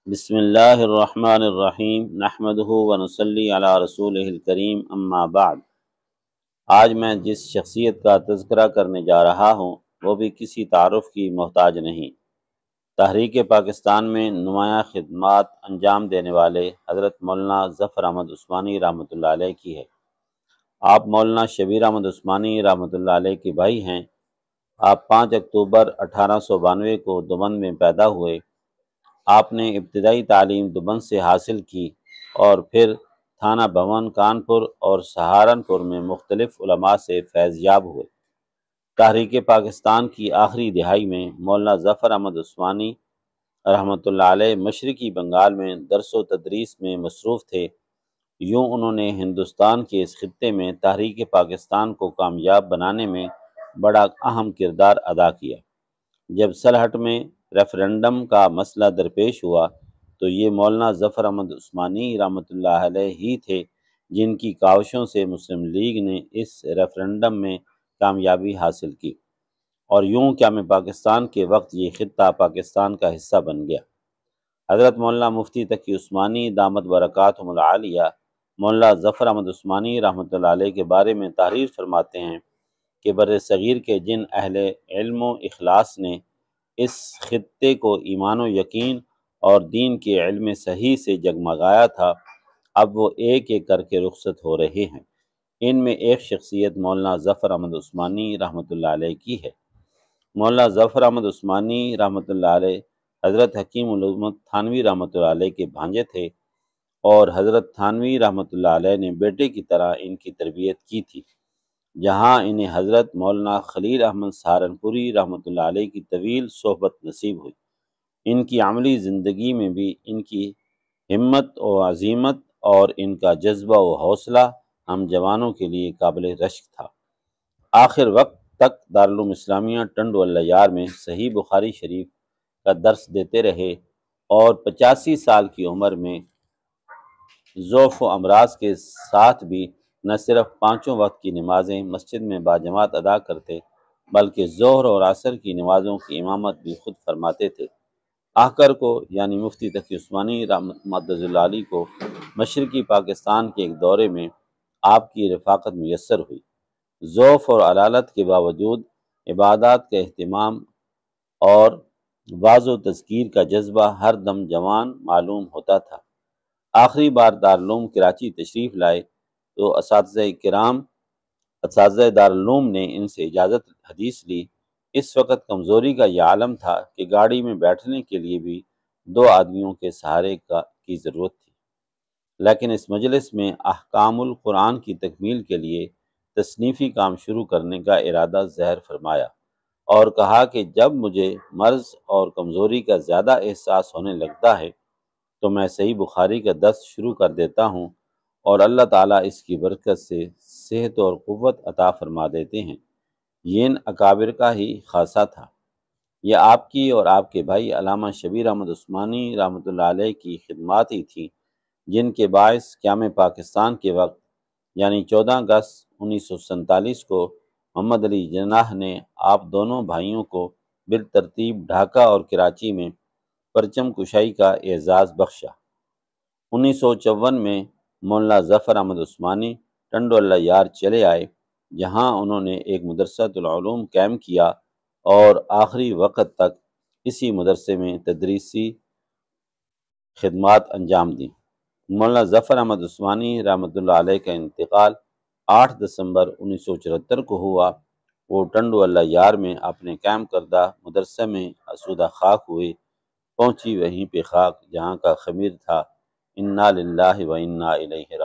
بسم اللہ الرحمن الرحیم نحمدہ ونصلی علی رسولہ الکریم اما بعد۔ آج میں جس شخصیت کا تذکرہ کرنے جا رہا ہوں وہ بھی کسی تعارف کی محتاج نہیں۔ تحریک پاکستان میں نمایاں خدمات انجام دینے والے حضرت مولانا ظفر احمد عثمانی رحمۃ اللہ علیہ کی ہے۔ آپ مولانا شبیر احمد عثمانی رحمۃ اللہ علیہ کے بھائی ہیں۔ آپ 5 اکتوبر 1892 کو دیوبند میں پیدا ہوئے۔ آپ نے ابتدائی تعلیم دیوبند سے حاصل کی اور پھر تھانہ بھون کانپور اور سہارنپور میں مختلف علماء سے فیض یاب ہوئے۔ تحریک پاکستان کی آخری دہائی میں مولانا ظفر احمد عثمانی رحمۃ اللہ علیہ مشرقی بنگال میں درس و تدریس میں مصروف تھے۔ یوں انہوں نے ہندوستان کے اس خطے میں تحریک پاکستان کو کامیاب بنانے میں بڑا اہم کردار ادا کیا۔ جب سلہٹ میں ریفرنڈم کا مسئلہ درپیش ہوا تو یہ مولانا ظفر احمد عثمانی رحمۃ اللہ علیہ ہی تھے جن کی کاوشوں سے مسلم لیگ نے اس ریفرنڈم میں کامیابی حاصل کی، اور یوں قیام پاکستان کے وقت یہ خطہ پاکستان کا حصہ بن گیا۔ حضرت مولانا مفتی تقی عثمانی دامت برکاتہم العالیہ مولانا ظفر احمد عثمانی رحمۃ اللہ علیہ کے بارے میں تحریر فرماتے ہیں کہ بر صغیر کے جن اہل علم و اخلاص نے اس خطے کو ایمان و یقین اور دین کے علم صحیح سے جگمگایا تھا، اب وہ ایک ایک کر کے رخصت ہو رہے ہیں۔ ان میں ایک شخصیت مولانا ظفر احمد عثمانی رحمۃ اللہ علیہ کی ہے۔ مولانا ظفر احمد عثمانی رحمۃ اللہ علیہ حضرت حکیم الامت تھانوی رحمۃ اللہ علیہ کے بھانجے تھے، اور حضرت تھانوی رحمۃ اللہ علیہ نے بیٹے کی طرح ان کی تربیت کی تھی۔ جہاں انہیں حضرت مولانا خلیل احمد سہارنپوری رحمۃ اللہ علیہ کی طویل صحبت نصیب ہوئی۔ ان کی عملی زندگی میں بھی ان کی ہمت و عزیمت اور ان کا جذبہ و حوصلہ ہم جوانوں کے لیے قابل رشک تھا۔ آخر وقت تک دارالعلوم اسلامیہ ٹنڈ واللیار میں صحیح بخاری شریف کا درس دیتے رہے، اور 85 سال کی عمر میں ضعف و امراض کے ساتھ بھی نہ صرف 5 وقت کی نمازیں مسجد میں باجماعت ادا کرتے بلکہ ظہر اور عصر کی نمازوں کی امامت بھی خود فرماتے تھے۔ آخر کو یعنی مفتی تقی عثمانی رحمۃ اللہ علیہ کو مشرقی پاکستان کے ایک دورے میں آپ کی رفاقت میسر ہوئی۔ ضعف اور علالت کے باوجود عبادات کا اہتمام اور واعظ و تذکیر کا جذبہ ہر دم جوان معلوم ہوتا تھا۔ آخری بار دارالعلوم کراچی تشریف لائے تو اساتذہ دارالعلوم نے ان سے اجازت حدیث لی۔ اس وقت کمزوری کا یہ عالم تھا کہ گاڑی میں بیٹھنے کے لیے بھی 2 آدمیوں کے سہارے کی ضرورت تھی، لیکن اس مجلس میں احکام القرآن کی تکمیل کے لیے تصنیفی کام شروع کرنے کا ارادہ ظاہر فرمایا، اور کہا کہ جب مجھے مرض اور کمزوری کا زیادہ احساس ہونے لگتا ہے تو میں صحیح بخاری کا درس شروع کر دیتا ہوں، اور اللہ تعالیٰ اس کی برکت سے صحت اور قوت عطا فرما دیتے ہیں۔ یہ ان اکابر کا ہی خاصہ تھا۔ یہ آپ کی اور آپ کے بھائی علامہ شبیر احمد عثمانی رحمۃ اللہ علیہ کی خدمات ہی تھیں جن کے باعث قیام پاکستان کے وقت یعنی 14 اگست 1947 کو محمد علی جناح نے آپ دونوں بھائیوں کو بالترتیب ڈھاکہ اور کراچی میں پرچم کشائی کا اعزاز بخشا۔ 1954 میں مولانا ظفر احمد عثمانی ٹنڈ واللیار چلے آئے، جہاں انہوں نے ایک مدرسۃ العلوم قائم کیا اور آخری وقت تک اسی مدرسے میں تدریسی خدمات انجام دیں۔ مولانا ظفر احمد عثمانی رحمۃ اللہ علیہ کا انتقال 8 دسمبر 1974 کو ہوا۔ وہ ٹنڈ واللیار میں اپنے قائم کردہ مدرسے میں آسودہ خاک ہوئے۔ پہنچی وہیں پہ خاک جہاں کا خمیر تھا۔ انا للہ و انا الیہ راجعون۔